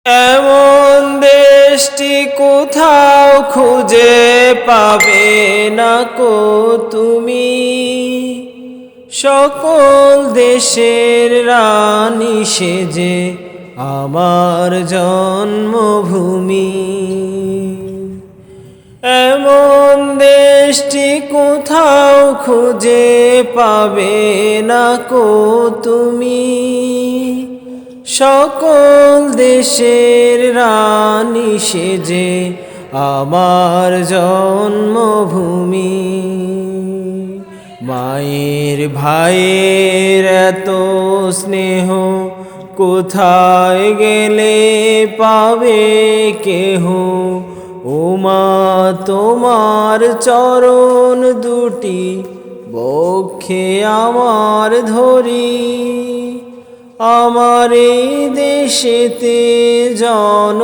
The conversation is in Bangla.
এমন দেশটি কোথাও খুঁজে পাবে না কো তুমি, সকল দেশের রানী সেজে আমার জন্মভূমি। এমন দেশটি কোথাও খুঁজে পাবে না কো তুমি, সকল দেশের রানী সেজে আমার জন্মভূমি। মায়ের ভাইয়ের এত স্নেহ কোথায় গেলে পাবে কেহ, ও মা তোমার চরণ দুটি বক্ষে আমার ধরি, আমার এই দেশেতে জন্ম